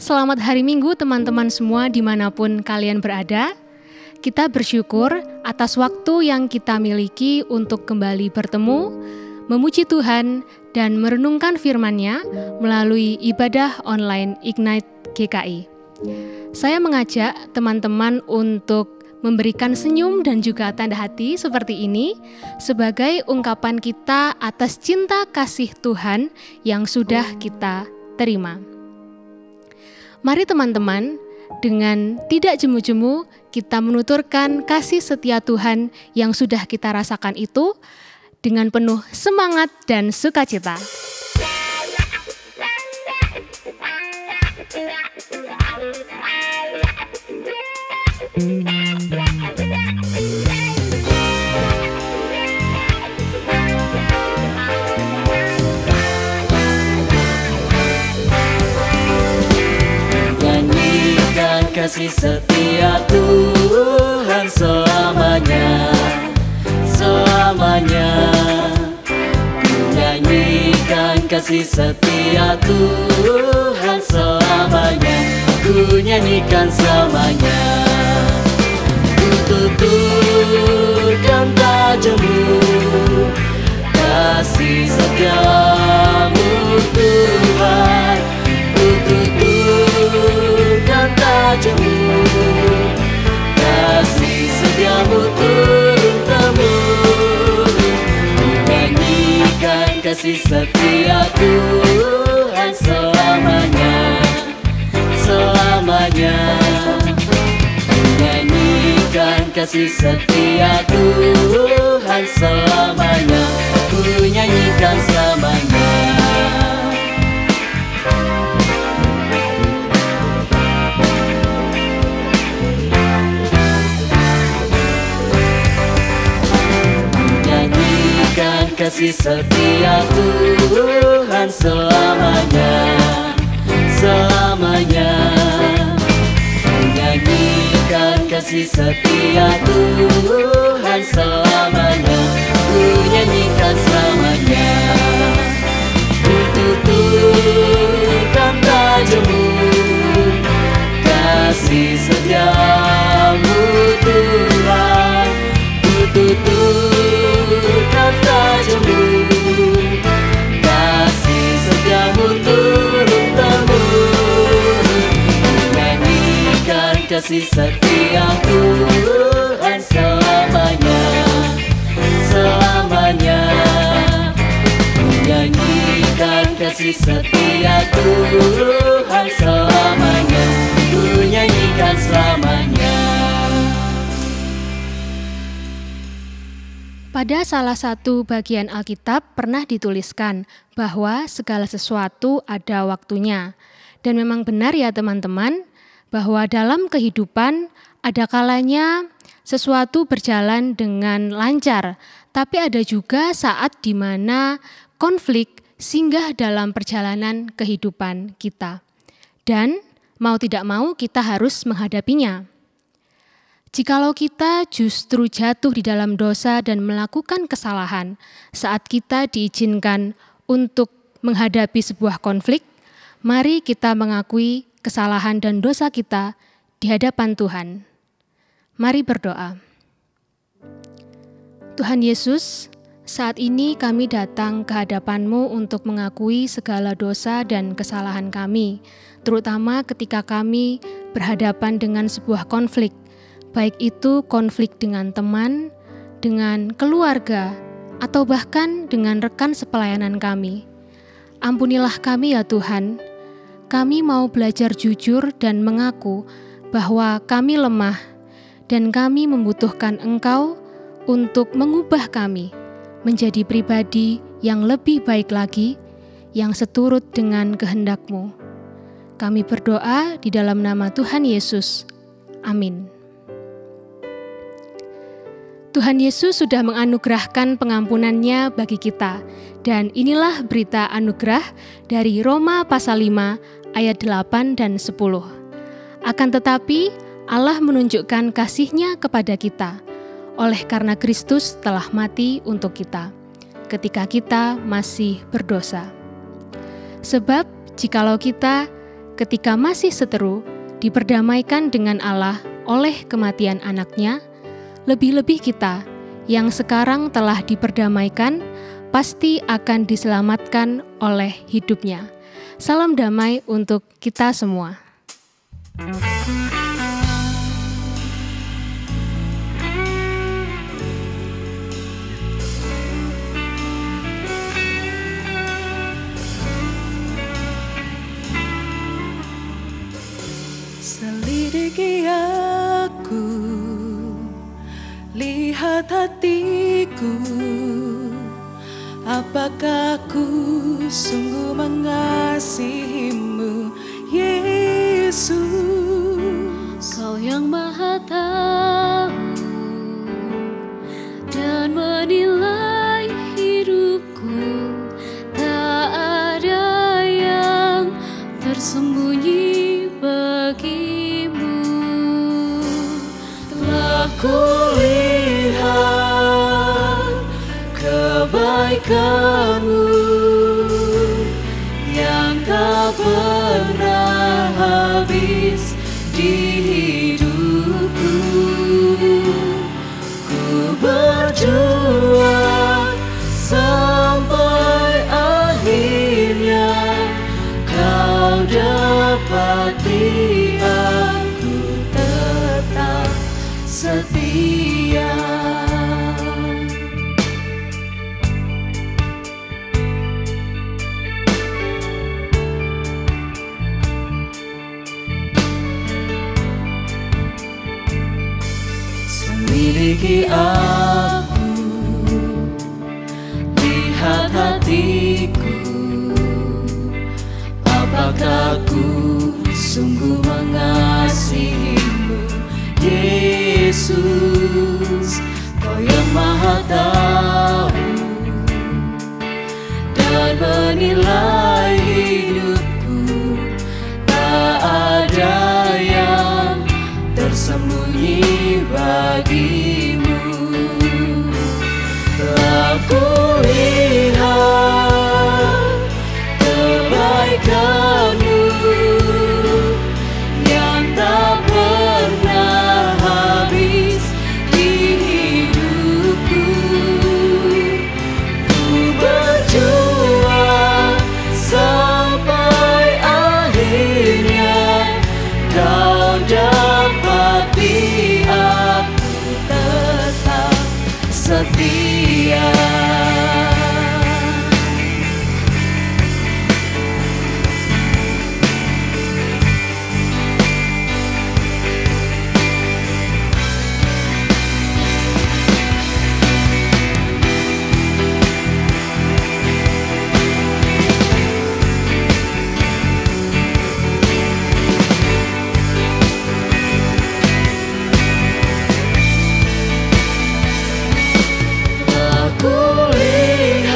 Selamat hari Minggu teman-teman semua dimanapun kalian berada. Kita bersyukur atas waktu yang kita miliki untuk kembali bertemu, memuji Tuhan, dan merenungkan firman-Nya melalui ibadah online Ignite GKI. Saya mengajak teman-teman untuk memberikan senyum dan juga tanda hati seperti ini sebagai ungkapan kita atas cinta kasih Tuhan yang sudah kita terima. Mari teman-teman, dengan tidak jemu-jemu kita menuturkan kasih setia Tuhan yang sudah kita rasakan itu dengan penuh semangat dan sukacita. Kasih setia Tuhan selamanya, selamanya. Ku nyanyikan kasih setia Tuhan selamanya, ku nyanyikan selamanya. Ku tuturkan tajammu, kasih setiamu Tuhan. Ku tuturkan tajammu, kasih setiamu turun-temurun. Ku nyanyikan kasih setia Tuhan selamanya, selamanya. Ku nyanyikan kasih setia Tuhan selamanya, ku nyanyikan selamanya. Kasih setia Tuhan selamanya, selamanya. Menyanyikan kasih setia Tuhan selamanya, ku nyanyikan selamanya. Ku tuturkan tajammu, kasih setiamu Tuhan. Ku tuturkan tajammu, kasih setiamu turun-temurun. Nyanyikan kasih setia Tuhan selamanya, selamanya. Nyanyikan kasih setia Tuhan selamanya, ku nyanyikan selamanya. Pada salah satu bagian Alkitab pernah dituliskan bahwa segala sesuatu ada waktunya. Dan memang benar ya teman-teman, bahwa dalam kehidupan ada kalanya sesuatu berjalan dengan lancar, tapi ada juga saat di mana konflik singgah dalam perjalanan kehidupan kita. Dan mau tidak mau kita harus menghadapinya. Jikalau kita justru jatuh di dalam dosa dan melakukan kesalahan saat kita diizinkan untuk menghadapi sebuah konflik, mari kita mengakui kesalahan dan dosa kita di hadapan Tuhan. Mari berdoa. Tuhan Yesus, saat ini kami datang ke hadapan-Mu untuk mengakui segala dosa dan kesalahan kami, terutama ketika kami berhadapan dengan sebuah konflik, baik itu konflik dengan teman, dengan keluarga, atau bahkan dengan rekan sepelayanan kami. Ampunilah kami ya Tuhan, kami mau belajar jujur dan mengaku bahwa kami lemah dan kami membutuhkan Engkau untuk mengubah kami menjadi pribadi yang lebih baik lagi, yang seturut dengan kehendak-Mu. Kami berdoa di dalam nama Tuhan Yesus. Amin. Tuhan Yesus sudah menganugerahkan pengampunan-Nya bagi kita, dan inilah berita anugerah dari Roma pasal 5 ayat 8 dan 10. Akan tetapi Allah menunjukkan kasih-Nya kepada kita, oleh karena Kristus telah mati untuk kita, ketika kita masih berdosa. Sebab jikalau kita ketika masih seteru, diperdamaikan dengan Allah oleh kematian anaknya, lebih-lebih kita yang sekarang telah diperdamaikan pasti akan diselamatkan oleh hidupnya. Salam damai untuk kita semua. Selidiki aku, lihat hatiku, apakah ku sungguh mengasihimu, Yesus? Kau yang Maha Tahu dan menilai hidupku, tak ada yang tersembunyi bagimu. Telah kulihat kebaikanmu yang tak pernah habis di hidupku. Ku berjuang sampai akhirnya kau dapati aku tetap setia. Selidiki aku, lihat hatiku, apakah ku sungguh mengasihimu, Yesus? Kau yang Maha Tahu dan menilai hidupku, tak ada yang tersembunyi bagimu. Telah kulihat kebaikanmu yang tak pernah habis di hidupku. Ku berjuang sampai akhirnya kau dapati aku tetap setia. Kulihat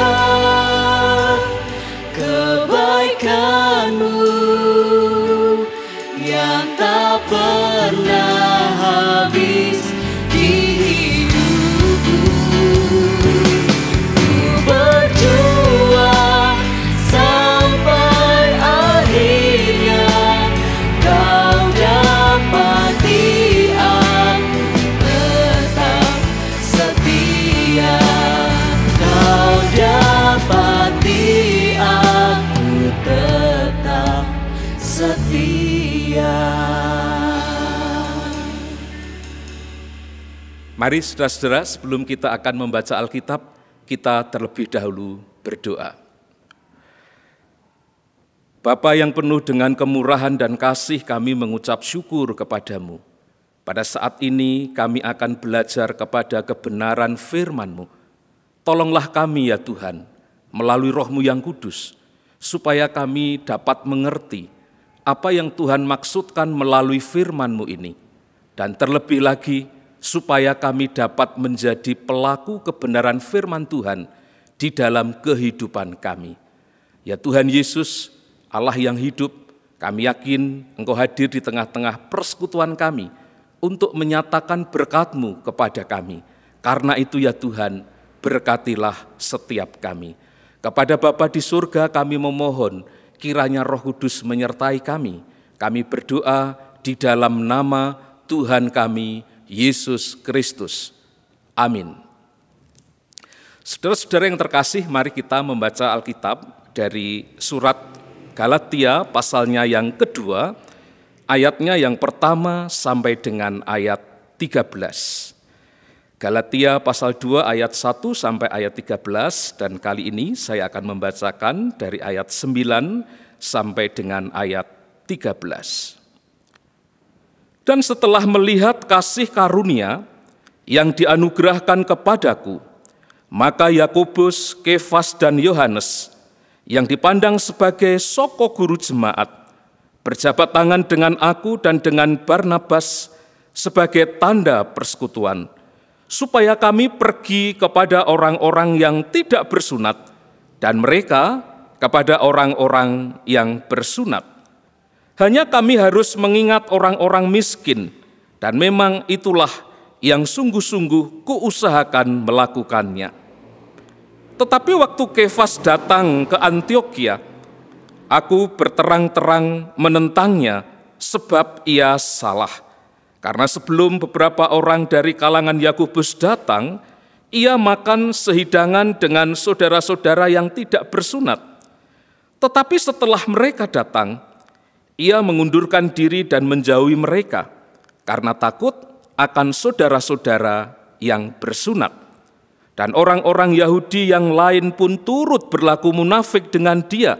kebaikanmu yang tak pernah habis di hidupku. Ku berjuang sampai akhirnya kau dapati aku tetap setia. Kau dapati aku tetap setia. Mari saudara-saudara, sebelum kita akan membaca Alkitab, kita terlebih dahulu berdoa. Bapa yang penuh dengan kemurahan dan kasih, kami mengucap syukur kepadamu. Pada saat ini kami akan belajar kepada kebenaran firman-Mu. Tolonglah kami ya Tuhan, melalui Roh-Mu yang kudus, supaya kami dapat mengerti apa yang Tuhan maksudkan melalui firman-Mu ini. Dan terlebih lagi, supaya kami dapat menjadi pelaku kebenaran firman Tuhan di dalam kehidupan kami. Ya Tuhan Yesus, Allah yang hidup, kami yakin Engkau hadir di tengah-tengah persekutuan kami untuk menyatakan berkat-Mu kepada kami. Karena itu ya Tuhan, berkatilah setiap kami. Kepada Bapa di surga kami memohon, kiranya Roh Kudus menyertai kami, Kami berdoa di dalam nama Tuhan kami, Yesus Kristus. Amin. Saudara-saudara yang terkasih, mari kita membaca Alkitab dari surat Galatia pasalnya yang kedua, ayatnya yang pertama sampai dengan ayat 13. Galatia pasal 2 ayat 1 sampai ayat 13, dan kali ini saya akan membacakan dari ayat 9 sampai dengan ayat 13. Dan setelah melihat kasih karunia yang dianugerahkan kepadaku, maka Yakobus, Kefas, dan Yohanes yang dipandang sebagai soko guru jemaat berjabat tangan dengan aku dan dengan Barnabas sebagai tanda persekutuan, supaya kami pergi kepada orang-orang yang tidak bersunat dan mereka kepada orang-orang yang bersunat. Hanya kami harus mengingat orang-orang miskin, dan memang itulah yang sungguh-sungguh kuusahakan melakukannya. Tetapi waktu Kefas datang ke Antiokhia, aku berterang-terang menentangnya sebab ia salah. Karena sebelum beberapa orang dari kalangan Yakobus datang, ia makan sehidangan dengan saudara-saudara yang tidak bersunat. Tetapi setelah mereka datang, ia mengundurkan diri dan menjauhi mereka, karena takut akan saudara-saudara yang bersunat. Dan orang-orang Yahudi yang lain pun turut berlaku munafik dengan dia,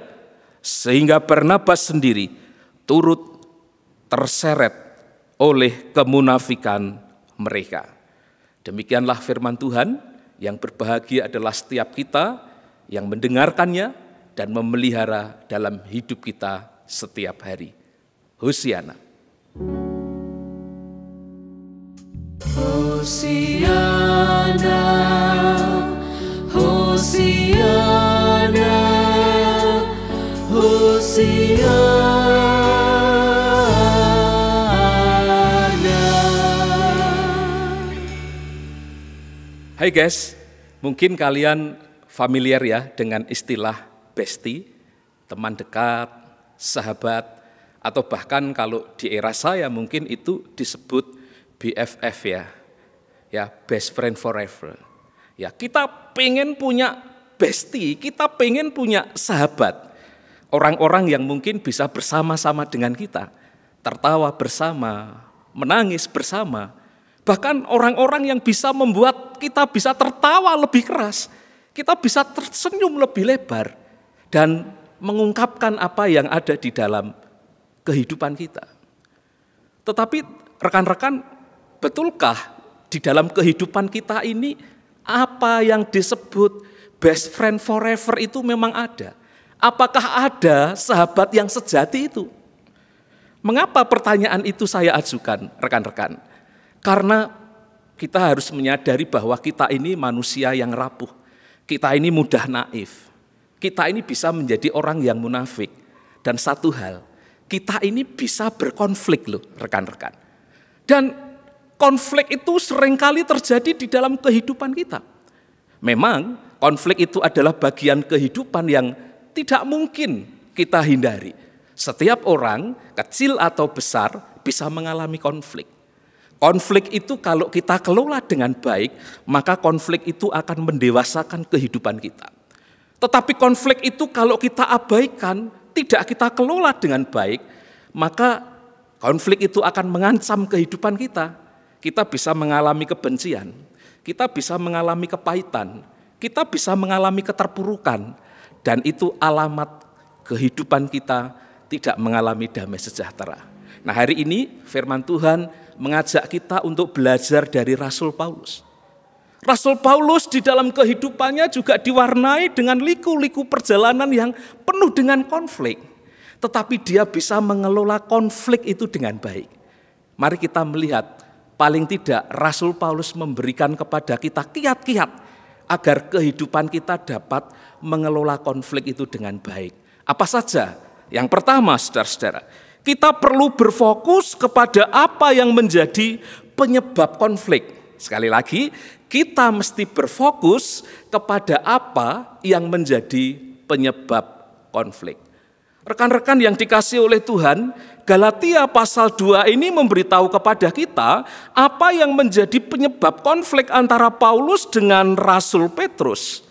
sehingga Barnabas sendiri turut terseret oleh kemunafikan mereka. Demikianlah firman Tuhan, yang berbahagia adalah setiap kita yang mendengarkannya dan memelihara dalam hidup kita setiap hari. Hosiana. Hosiana, Hosiana, Hosiana. Hai guys, mungkin kalian familiar ya dengan istilah bestie, teman dekat, sahabat, atau bahkan kalau di era saya mungkin itu disebut BFF ya best friend forever. Ya, kita pengen punya bestie, kita pengen punya sahabat, orang-orang yang mungkin bisa bersama-sama dengan kita, tertawa bersama, menangis bersama. Bahkan orang-orang yang bisa membuat kita bisa tertawa lebih keras, kita bisa tersenyum lebih lebar, dan mengungkapkan apa yang ada di dalam kehidupan kita. Tetapi rekan-rekan, betulkah di dalam kehidupan kita ini apa yang disebut best friend forever itu memang ada? Apakah ada sahabat yang sejati itu? Mengapa pertanyaan itu saya ajukan, rekan-rekan? Karena kita harus menyadari bahwa kita ini manusia yang rapuh. Kita ini mudah naif. Kita ini bisa menjadi orang yang munafik. Dan satu hal, kita ini bisa berkonflik loh rekan-rekan. Dan konflik itu seringkali terjadi di dalam kehidupan kita. Memang konflik itu adalah bagian kehidupan yang tidak mungkin kita hindari. Setiap orang, kecil atau besar, bisa mengalami konflik. Konflik itu kalau kita kelola dengan baik, maka konflik itu akan mendewasakan kehidupan kita. Tetapi konflik itu kalau kita abaikan, tidak kita kelola dengan baik, maka konflik itu akan mengancam kehidupan kita. Kita bisa mengalami kebencian, kita bisa mengalami kepahitan, kita bisa mengalami keterpurukan, dan itu alamat kehidupan kita tidak mengalami damai sejahtera. Nah, hari ini firman Tuhan mengajak kita untuk belajar dari Rasul Paulus. Rasul Paulus di dalam kehidupannya juga diwarnai dengan liku-liku perjalanan yang penuh dengan konflik. Tetapi dia bisa mengelola konflik itu dengan baik. Mari kita melihat, paling tidak Rasul Paulus memberikan kepada kita kiat-kiat agar kehidupan kita dapat mengelola konflik itu dengan baik. Apa saja? Yang pertama, saudara-saudara, kita perlu berfokus kepada apa yang menjadi penyebab konflik. Sekali lagi, kita mesti berfokus kepada apa yang menjadi penyebab konflik. Rekan-rekan yang dikasihi oleh Tuhan, Galatia pasal 2 ini memberitahu kepada kita apa yang menjadi penyebab konflik antara Paulus dengan Rasul Petrus.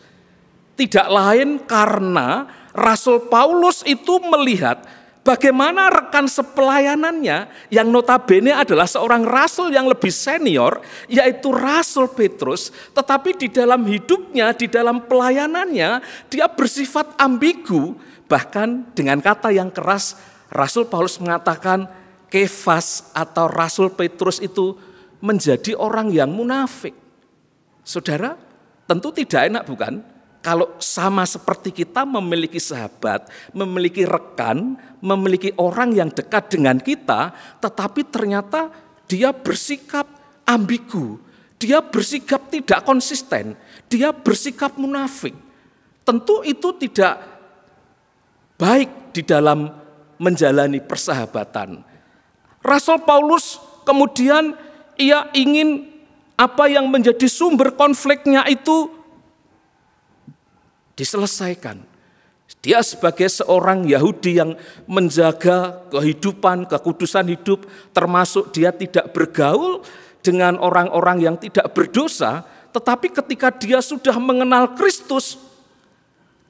Tidak lain karena Rasul Paulus itu melihat bagaimana rekan sepelayanannya yang notabene adalah seorang rasul yang lebih senior, yaitu Rasul Petrus, tetapi di dalam hidupnya, di dalam pelayanannya, dia bersifat ambigu. Bahkan dengan kata yang keras, Rasul Paulus mengatakan Kefas atau Rasul Petrus itu menjadi orang yang munafik. Saudara, tentu tidak enak bukan? Kalau sama seperti kita memiliki sahabat, memiliki rekan, memiliki orang yang dekat dengan kita, tetapi ternyata dia bersikap ambigu, dia bersikap tidak konsisten, dia bersikap munafik. Tentu itu tidak baik di dalam menjalani persahabatan. Rasul Paulus kemudian ia ingin apa yang menjadi sumber konfliknya itu diselesaikan. Dia sebagai seorang Yahudi yang menjaga kehidupan, kekudusan hidup, termasuk dia tidak bergaul dengan orang-orang yang tidak berdosa, tetapi ketika dia sudah mengenal Kristus,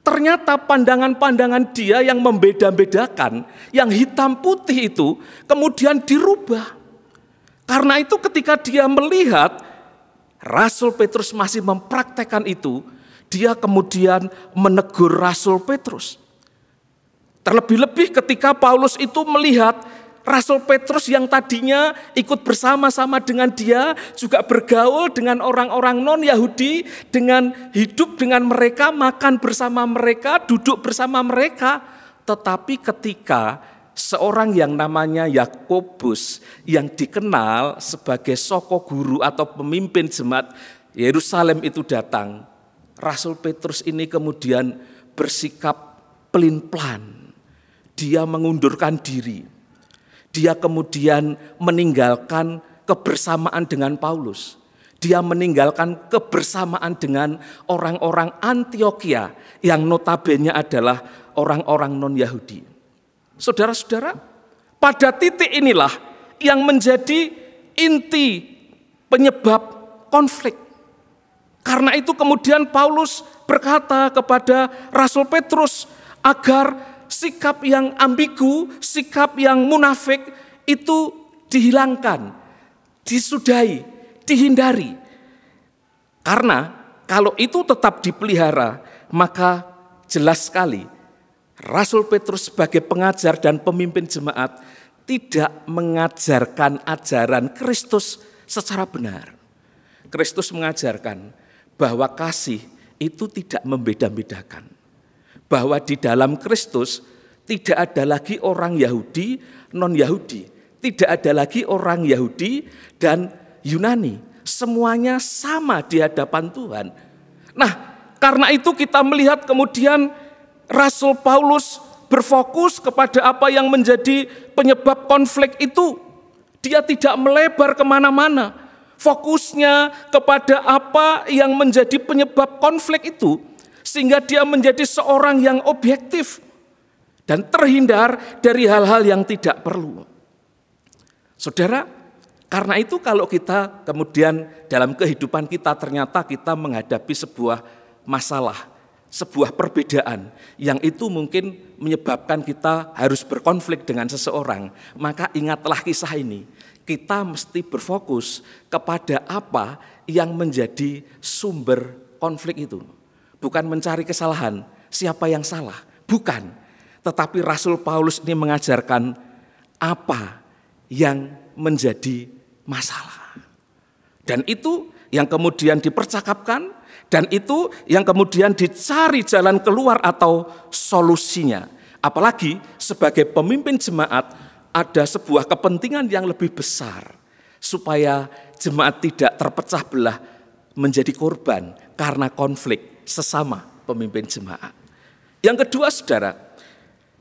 ternyata pandangan-pandangan dia yang membeda-bedakan, yang hitam putih itu kemudian dirubah. Karena itu ketika dia melihat Rasul Petrus masih mempraktekkan itu, dia kemudian menegur Rasul Petrus. Terlebih-lebih ketika Paulus itu melihat Rasul Petrus yang tadinya ikut bersama-sama dengan dia, juga bergaul dengan orang-orang non-Yahudi, dengan hidup dengan mereka, makan bersama mereka, duduk bersama mereka. Tetapi ketika seorang yang namanya Yakobus, yang dikenal sebagai soko guru atau pemimpin jemaat Yerusalem itu datang, Rasul Petrus ini kemudian bersikap pelin-pelan. Dia mengundurkan diri. Dia kemudian meninggalkan kebersamaan dengan Paulus. Dia meninggalkan kebersamaan dengan orang-orang Antiokhia yang notabene adalah orang-orang non-Yahudi. Saudara-saudara, pada titik inilah yang menjadi inti penyebab konflik. Karena itu kemudian Paulus berkata kepada Rasul Petrus agar sikap yang ambigu, sikap yang munafik itu dihilangkan, disudahi, dihindari. Karena kalau itu tetap dipelihara, maka jelas sekali Rasul Petrus sebagai pengajar dan pemimpin jemaat tidak mengajarkan ajaran Kristus secara benar. Kristus mengajarkan bahwa kasih itu tidak membeda-bedakan. Bahwa di dalam Kristus tidak ada lagi orang Yahudi, non-Yahudi. Tidak ada lagi orang Yahudi dan Yunani. Semuanya sama di hadapan Tuhan. Nah, karena itu kita melihat kemudian Rasul Paulus berfokus kepada apa yang menjadi penyebab konflik itu. Dia tidak melebar kemana-mana. Fokusnya kepada apa yang menjadi penyebab konflik itu. Sehingga dia menjadi seorang yang objektif dan terhindar dari hal-hal yang tidak perlu. Saudara, karena itu kalau kita kemudian dalam kehidupan kita ternyata kita menghadapi sebuah masalah, sebuah perbedaan yang itu mungkin menyebabkan kita harus berkonflik dengan seseorang, maka ingatlah kisah ini. Kita mesti berfokus kepada apa yang menjadi sumber konflik itu. Bukan mencari kesalahan, siapa yang salah, bukan. Tetapi Rasul Paulus ini mengajarkan apa yang menjadi masalah. Dan itu yang kemudian dipercakapkan, dan itu yang kemudian dicari jalan keluar atau solusinya. Apalagi sebagai pemimpin jemaat ada sebuah kepentingan yang lebih besar, supaya jemaat tidak terpecah belah menjadi korban karena konflik sesama pemimpin jemaat. Yang kedua, saudara,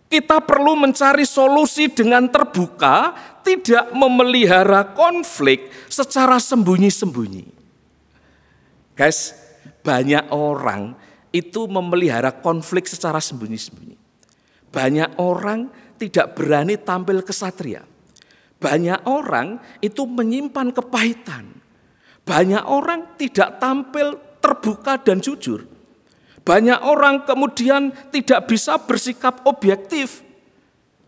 kita perlu mencari solusi dengan terbuka, tidak memelihara konflik secara sembunyi-sembunyi. Guys, banyak orang itu memelihara konflik secara sembunyi-sembunyi. Banyak orang tidak berani tampil kesatria. Banyak orang itu menyimpan kepahitan. Banyak orang tidak tampil terbuka dan jujur. Banyak orang kemudian tidak bisa bersikap objektif.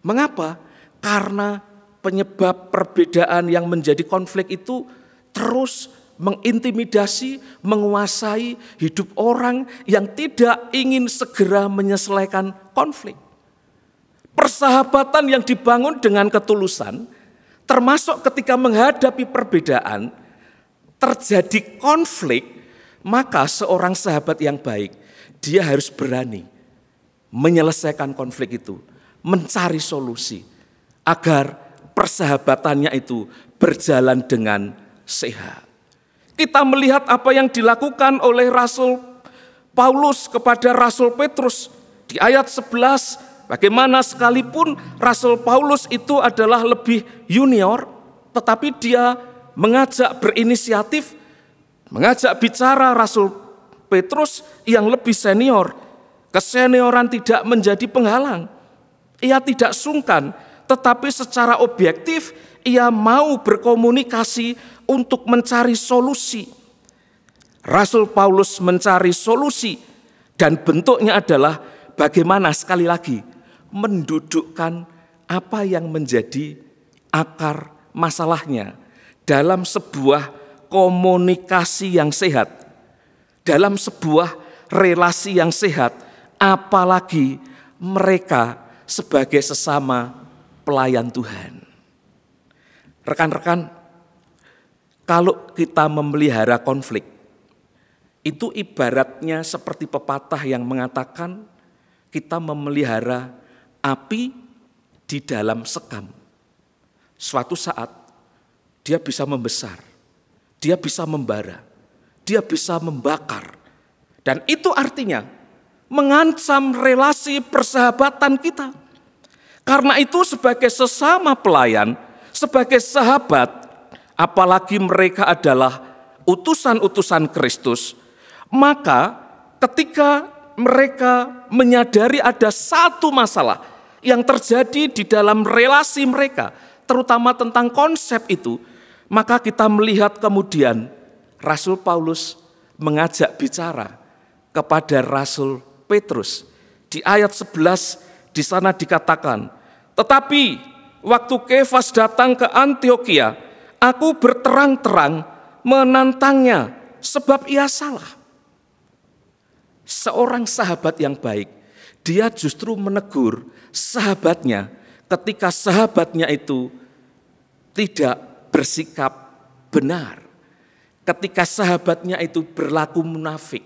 Mengapa? Karena penyebab perbedaan yang menjadi konflik itu terus mengintimidasi, menguasai hidup orang yang tidak ingin segera menyelesaikan konflik. Persahabatan yang dibangun dengan ketulusan, termasuk ketika menghadapi perbedaan, terjadi konflik, maka seorang sahabat yang baik, dia harus berani menyelesaikan konflik itu, mencari solusi, agar persahabatannya itu berjalan dengan sehat. Kita melihat apa yang dilakukan oleh Rasul Paulus kepada Rasul Petrus di ayat 11, bagaimana sekalipun Rasul Paulus itu adalah lebih junior, tetapi dia mengajak berinisiatif, mengajak bicara Rasul Petrus yang lebih senior. Kesenioran tidak menjadi penghalang. Ia tidak sungkan, tetapi secara objektif ia mau berkomunikasi untuk mencari solusi. Rasul Paulus mencari solusi dan bentuknya adalah bagaimana sekali lagi mendudukkan apa yang menjadi akar masalahnya dalam sebuah komunikasi yang sehat, dalam sebuah relasi yang sehat, apalagi mereka sebagai sesama pelayan Tuhan. Rekan-rekan, kalau kita memelihara konflik, itu ibaratnya seperti pepatah yang mengatakan kita memelihara api di dalam sekam. Suatu saat dia bisa membesar, dia bisa membara, dia bisa membakar. Dan itu artinya mengancam relasi persahabatan kita. Karena itu sebagai sesama pelayan, sebagai sahabat, apalagi mereka adalah utusan-utusan Kristus, maka ketika mereka menyadari ada satu masalah yang terjadi di dalam relasi mereka, terutama tentang konsep itu, maka kita melihat kemudian Rasul Paulus mengajak bicara kepada Rasul Petrus. Di ayat 11 di sana dikatakan, tetapi waktu Kefas datang ke Antiokhia, aku berterang-terang menantangnya sebab ia salah. Seorang sahabat yang baik, dia justru menegur sahabatnya ketika sahabatnya itu tidak bersikap benar. Ketika sahabatnya itu berlaku munafik,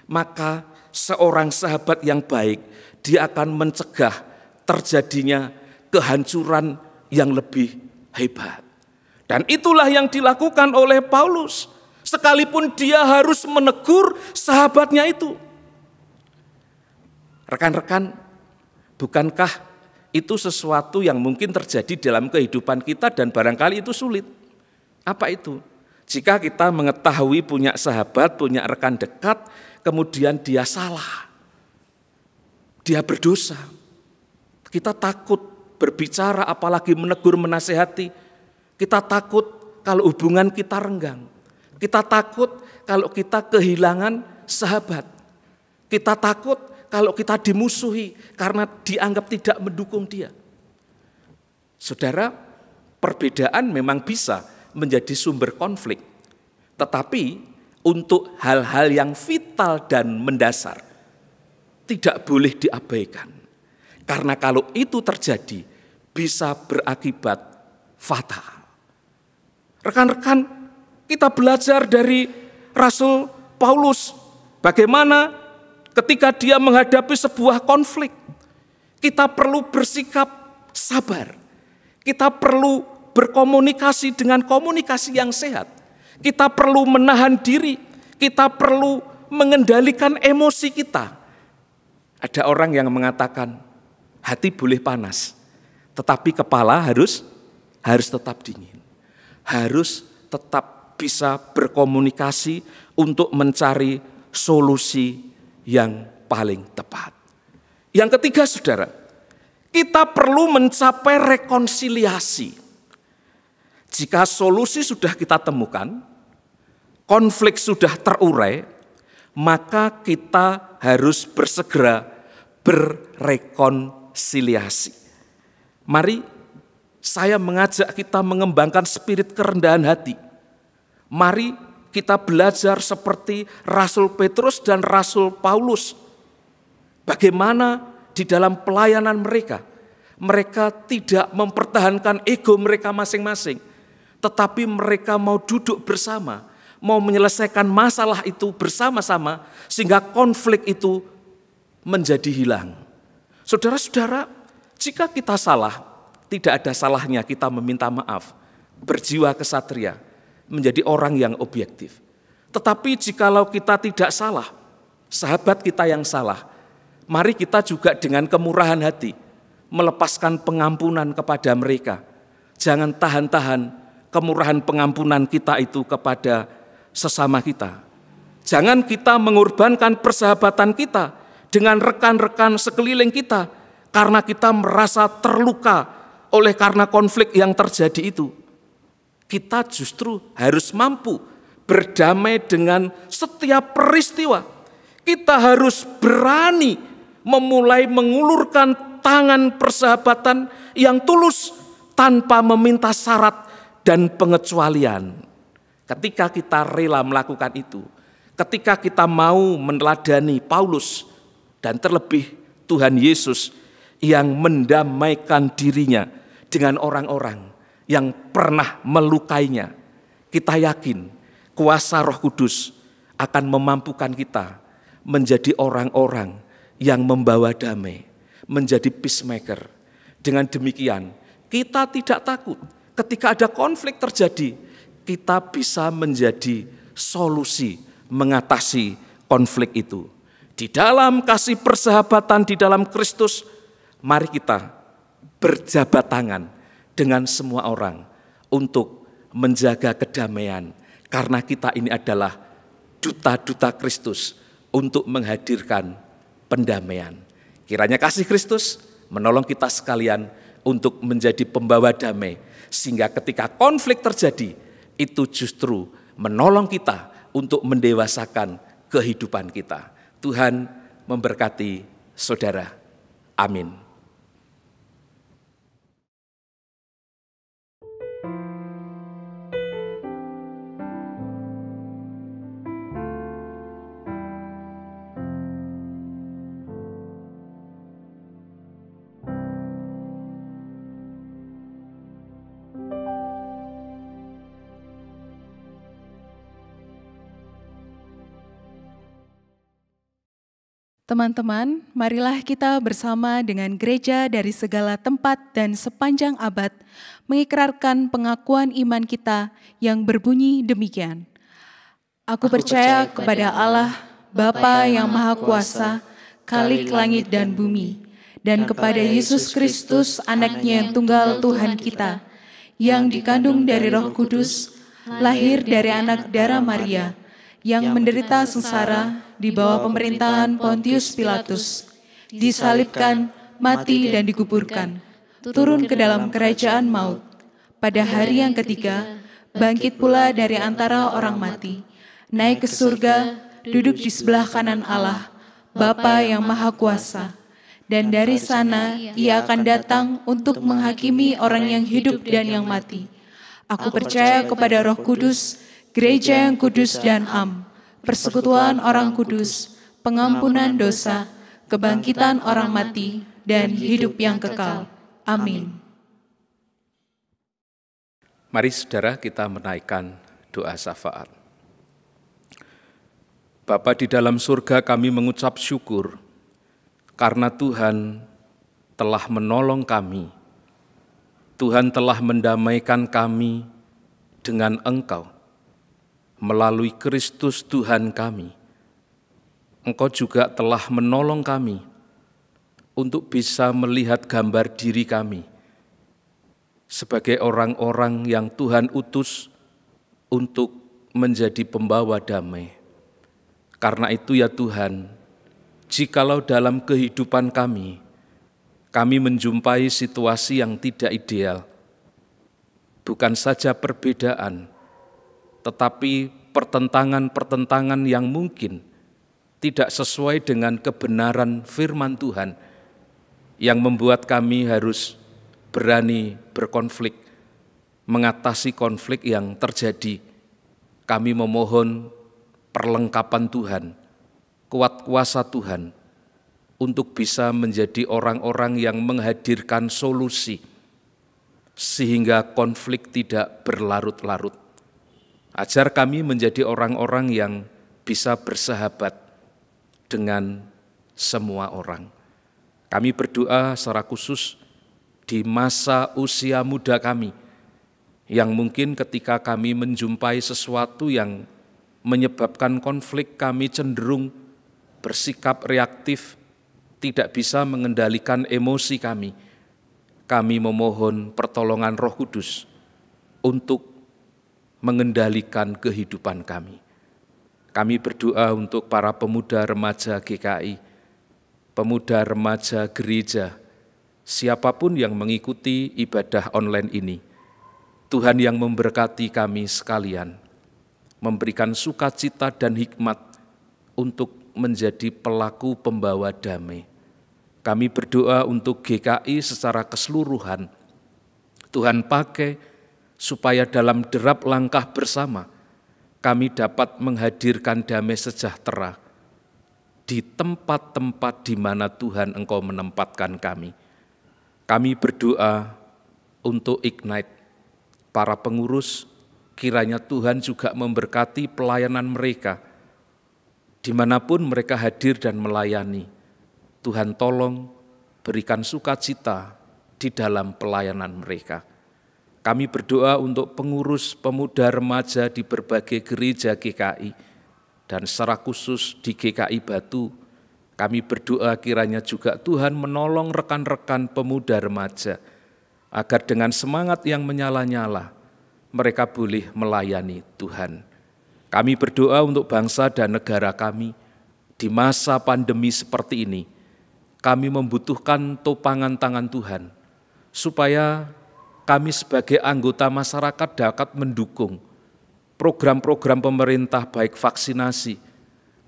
maka seorang sahabat yang baik, dia akan mencegah terjadinya kehancuran yang lebih hebat. Dan itulah yang dilakukan oleh Paulus, sekalipun dia harus menegur sahabatnya itu. Rekan-rekan, bukankah itu sesuatu yang mungkin terjadi dalam kehidupan kita dan barangkali itu sulit? Apa itu? Jika kita mengetahui punya sahabat, punya rekan dekat, kemudian dia salah, dia berdosa, kita takut berbicara apalagi menegur menasehati. Kita takut kalau hubungan kita renggang. Kita takut kalau kita kehilangan sahabat. Kita takut kalau kita dimusuhi karena dianggap tidak mendukung dia. Saudara, perbedaan memang bisa menjadi sumber konflik. Tetapi untuk hal-hal yang vital dan mendasar tidak boleh diabaikan. Karena kalau itu terjadi bisa berakibat fatal. Rekan-rekan, kita belajar dari Rasul Paulus bagaimana ketika dia menghadapi sebuah konflik, kita perlu bersikap sabar. Kita perlu berkomunikasi dengan komunikasi yang sehat. Kita perlu menahan diri, kita perlu mengendalikan emosi kita. Ada orang yang mengatakan, hati boleh panas, tetapi kepala harus tetap dingin. Harus tetap bisa berkomunikasi untuk mencari solusi yang paling tepat. Yang ketiga, saudara, Kita perlu mencapai rekonsiliasi. Jika solusi sudah kita temukan, konflik sudah terurai, maka kita harus bersegera berrekonsiliasi. Mari saya mengajak kita mengembangkan spirit kerendahan hati. Mari kita belajar seperti Rasul Petrus dan Rasul Paulus. Bagaimana di dalam pelayanan mereka tidak mempertahankan ego mereka masing-masing, tetapi mereka mau duduk bersama, mau menyelesaikan masalah itu bersama-sama, sehingga konflik itu menjadi hilang. Saudara-saudara, jika kita salah, tidak ada salahnya kita meminta maaf, berjiwa kesatria, menjadi orang yang objektif. Tetapi jikalau kita tidak salah, sahabat kita yang salah, mari kita juga dengan kemurahan hati melepaskan pengampunan kepada mereka. Jangan tahan-tahan kemurahan pengampunan kita itu kepada sesama kita. Jangan kita mengorbankan persahabatan kita dengan rekan-rekan sekeliling kita karena kita merasa terluka oleh karena konflik yang terjadi itu. Kita justru harus mampu berdamai dengan setiap peristiwa. Kita harus berani memulai mengulurkan tangan persahabatan yang tulus tanpa meminta syarat dan pengecualian. Ketika kita rela melakukan itu, ketika kita mau meneladani Paulus dan terlebih Tuhan Yesus yang mendamaikan dirinya dengan orang-orang yang pernah melukainya, kita yakin kuasa Roh Kudus akan memampukan kita menjadi orang-orang yang membawa damai, menjadi peacemaker. Dengan demikian, kita tidak takut ketika ada konflik terjadi, kita bisa menjadi solusi mengatasi konflik itu. Di dalam kasih persahabatan di dalam Kristus, mari kita berjabat tangan dengan semua orang untuk menjaga kedamaian, karena kita ini adalah duta-duta Kristus untuk menghadirkan pendamaian. Kiranya kasih Kristus menolong kita sekalian untuk menjadi pembawa damai, sehingga ketika konflik terjadi, itu justru menolong kita untuk mendewasakan kehidupan kita. Tuhan memberkati saudara. Amin. Teman-teman, marilah kita bersama dengan gereja dari segala tempat dan sepanjang abad mengikrarkan pengakuan iman kita yang berbunyi demikian. Aku percaya kepada Allah, Bapa yang Maha Kuasa, Khalik langit dan bumi, dan kepada Yesus Kristus, Anaknya yang tunggal Tuhan kita, yang dikandung dari Roh Kudus, lahir dari anak darah Maria, yang menderita sengsara di bawah pemerintahan Pontius Pilatus, disalibkan, mati dan dikuburkan, turun ke dalam kerajaan maut. Pada hari yang ketiga, bangkit pula dari antara orang mati, naik ke surga, duduk di sebelah kanan Allah, Bapa yang Maha Kuasa. Dan dari sana Ia akan datang untuk menghakimi orang yang hidup dan yang mati. Aku percaya kepada Roh Kudus, gereja yang kudus dan am, persekutuan orang kudus, pengampunan dosa, kebangkitan orang mati, dan hidup yang kekal. Amin. Mari saudara kita menaikkan doa syafaat. Bapa di dalam surga, kami mengucap syukur karena Tuhan telah menolong kami. Tuhan telah mendamaikan kami dengan Engkau melalui Kristus Tuhan kami. Engkau juga telah menolong kami untuk bisa melihat gambar diri kami sebagai orang-orang yang Tuhan utus untuk menjadi pembawa damai. Karena itu ya Tuhan, jikalau dalam kehidupan kami kami menjumpai situasi yang tidak ideal. Bukan saja perbedaan, tetapi pertentangan-pertentangan yang mungkin tidak sesuai dengan kebenaran firman Tuhan yang membuat kami harus berani berkonflik, mengatasi konflik yang terjadi. Kami memohon perlengkapan Tuhan, kuat kuasa Tuhan, untuk bisa menjadi orang-orang yang menghadirkan solusi, sehingga konflik tidak berlarut-larut. Ajar kami menjadi orang-orang yang bisa bersahabat dengan semua orang. Kami berdoa secara khusus di masa usia muda kami, yang mungkin ketika kami menjumpai sesuatu yang menyebabkan konflik, kami cenderung bersikap reaktif, tidak bisa mengendalikan emosi kami. Kami memohon pertolongan Roh Kudus untuk mengendalikan kehidupan kami. Kami berdoa untuk para pemuda remaja GKI, pemuda remaja gereja, siapapun yang mengikuti ibadah online ini. Tuhan yang memberkati kami sekalian, memberikan sukacita dan hikmat untuk menjadi pelaku pembawa damai. Kami berdoa untuk GKI secara keseluruhan. Tuhan pakai supaya dalam derap langkah bersama kami dapat menghadirkan damai sejahtera di tempat-tempat di mana Tuhan Engkau menempatkan kami. Kami berdoa untuk Ignite, para pengurus, kiranya Tuhan juga memberkati pelayanan mereka, dimanapun mereka hadir dan melayani. Tuhan tolong berikan sukacita di dalam pelayanan mereka. Kami berdoa untuk pengurus pemuda remaja di berbagai gereja GKI, dan secara khusus di GKI Batu. Kami berdoa kiranya juga Tuhan menolong rekan-rekan pemuda remaja, agar dengan semangat yang menyala-nyala, mereka boleh melayani Tuhan. Kami berdoa untuk bangsa dan negara kami di masa pandemi seperti ini. Kami membutuhkan topangan tangan Tuhan, supaya kami sebagai anggota masyarakat dapat mendukung program-program pemerintah baik vaksinasi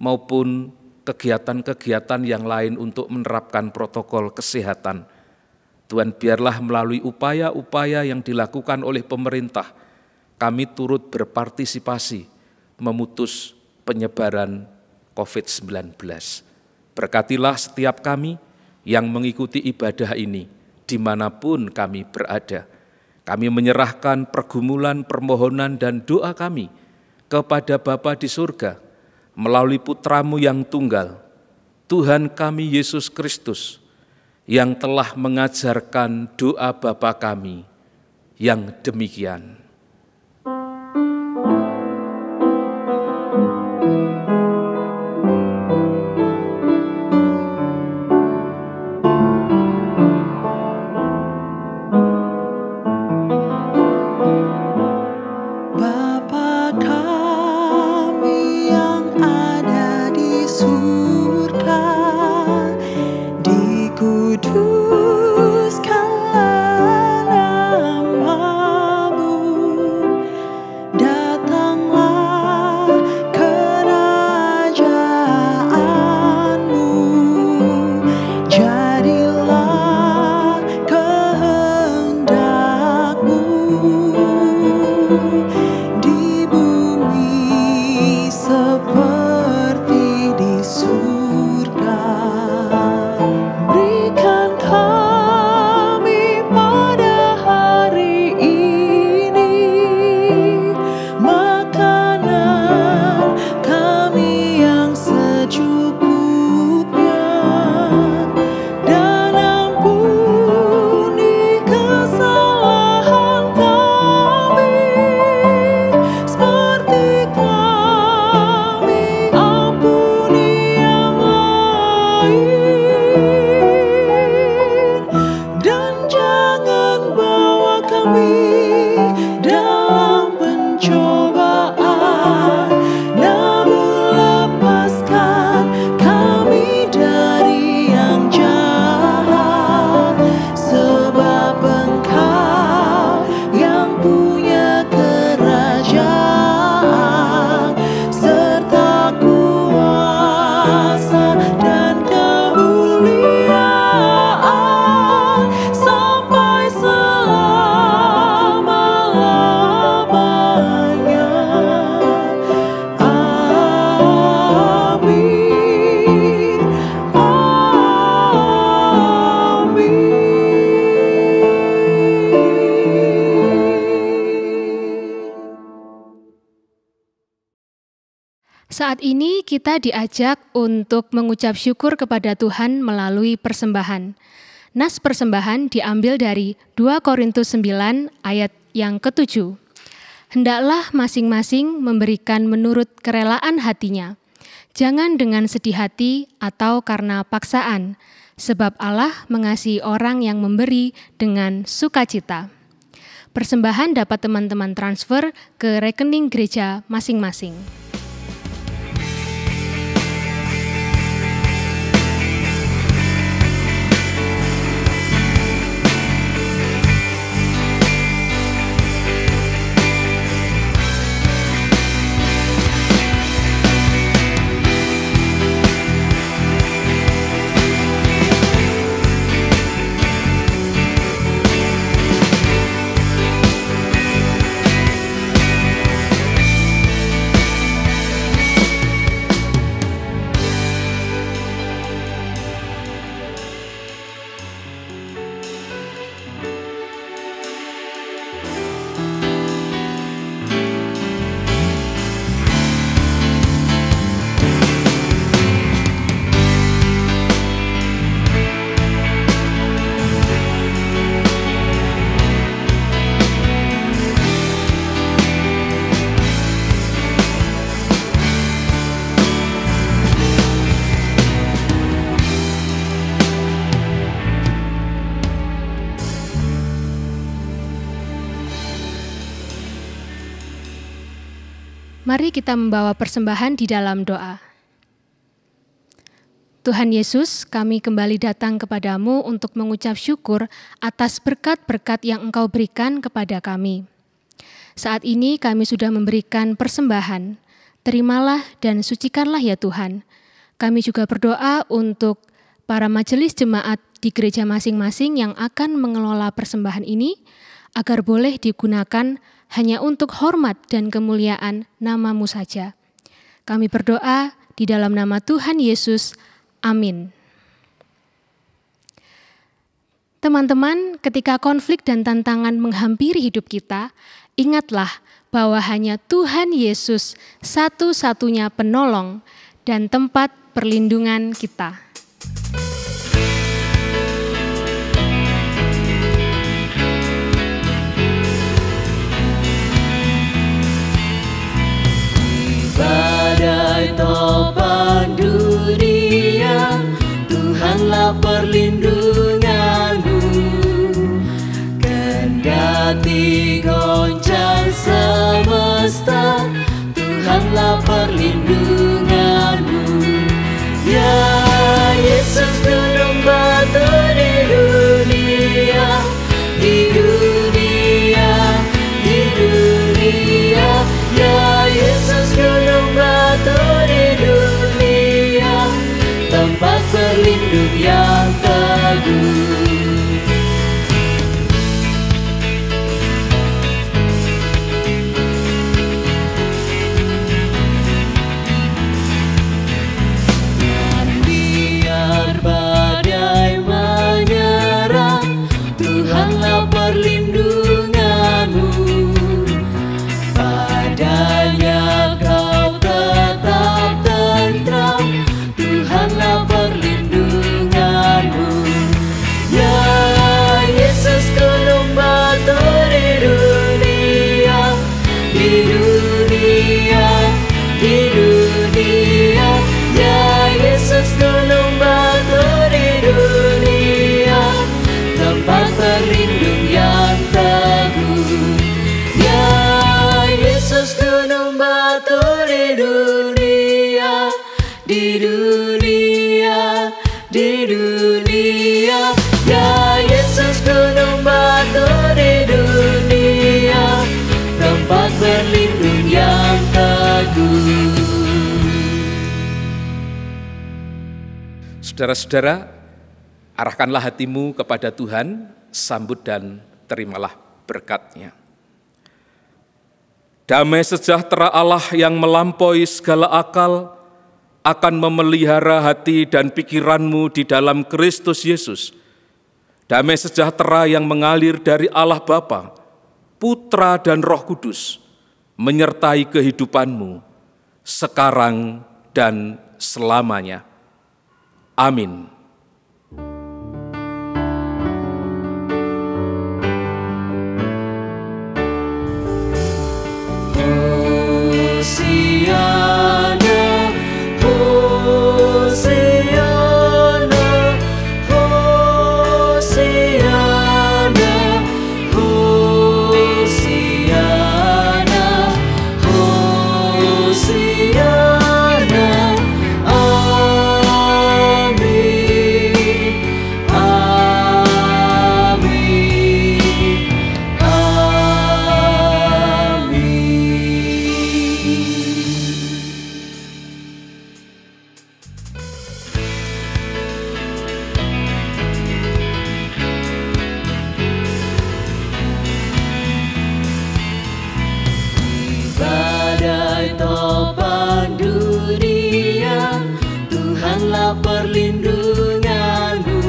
maupun kegiatan-kegiatan yang lain untuk menerapkan protokol kesehatan. Tuhan, biarlah melalui upaya-upaya yang dilakukan oleh pemerintah, kami turut berpartisipasi memutus penyebaran COVID-19. Berkatilah setiap kami yang mengikuti ibadah ini, dimanapun kami berada. Kami menyerahkan pergumulan, permohonan, dan doa kami kepada Bapa di surga melalui Putra-Mu yang tunggal, Tuhan kami Yesus Kristus, yang telah mengajarkan doa Bapa kami yang demikian. Kuduskanlah nama-Mu. Saat ini kita diajak untuk mengucap syukur kepada Tuhan melalui persembahan. Nas persembahan diambil dari 2 Korintus 9 ayat yang ke-7. Hendaklah masing-masing memberikan menurut kerelaan hatinya, jangan dengan sedih hati atau karena paksaan, sebab Allah mengasihi orang yang memberi dengan sukacita. Persembahan dapat teman-teman transfer ke rekening gereja masing-masing. Mari kita membawa persembahan di dalam doa. Tuhan Yesus, kami kembali datang kepadamu untuk mengucap syukur atas berkat-berkat yang Engkau berikan kepada kami. Saat ini kami sudah memberikan persembahan. Terimalah dan sucikanlah ya Tuhan. Kami juga berdoa untuk para majelis jemaat di gereja masing-masing yang akan mengelola persembahan ini, agar boleh digunakan hanya untuk hormat dan kemuliaan nama-Mu saja. Kami berdoa di dalam nama Tuhan Yesus. Amin. Teman-teman, ketika konflik dan tantangan menghampiri hidup kita, ingatlah bahwa hanya Tuhan Yesus satu-satunya penolong dan tempat perlindungan kita. Badai topan dunia, Tuhanlah perlindunganmu. Kendati goncang semesta, Tuhanlah perlindunganmu. Ya Yesus, gunung batu di dunia, di dunia, di dunia. Ya Yesus, gunung batu di dunia, tempat berlindung yang teguh. Dan biar badai menyerang, Tuhanlah perlindunganmu. Padanya kau tetap tentram, Tuhanlah perlindunganmu. Ya Yesus, gunung batu di dunia, di dunia, di dunia. Ya Yesus, gunung batu di dunia, tempat berlindung yang teguh. Ya Yesus, gunung batu di dunia, di dunia, di dunia. Ya Yesus, gunung batu di dunia, tempat berlindung yang teguh. Saudara-saudara, arahkanlah hatimu kepada Tuhan, sambut dan terimalah berkat-Nya. Damai sejahtera Allah yang melampaui segala akal akan memelihara hati dan pikiranmu di dalam Kristus Yesus. Damai sejahtera yang mengalir dari Allah Bapa, Putra dan Roh Kudus, menyertai kehidupanmu sekarang dan selamanya. Amin. Perlindunganmu,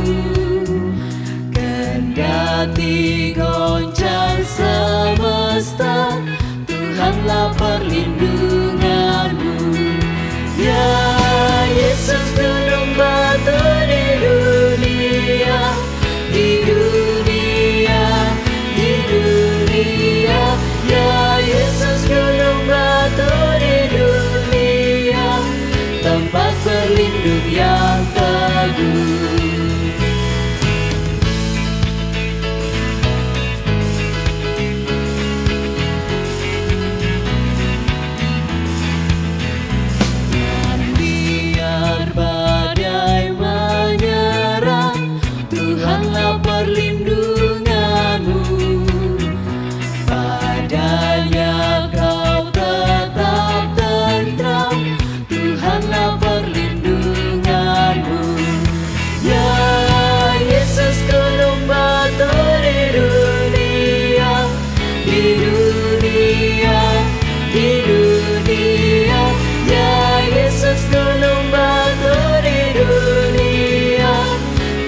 kendati goncang semesta, Tuhanlah perlindunganmu. Ya Yesus, gunung batu di dunia, di dunia, di dunia. Ya Yesus, gunung batu di dunia, tempat berlindung yang teguh. Dan biar badai menyerang, Tuhanlah perlindunganmu. Padanya kau tetap tentram, Tuhanlah perlindunganmu. Ya Yesus, gunung batu di dunia, di dunia, di dunia. Ya Yesus, gunung batu di dunia,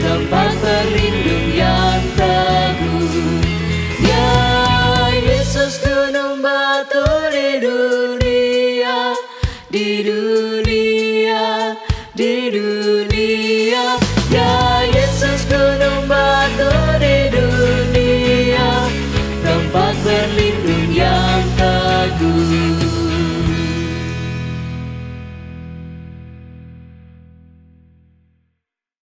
tempat berlindung yang teguh. Ya Yesus, gunung batu di dunia, di dunia, di dunia.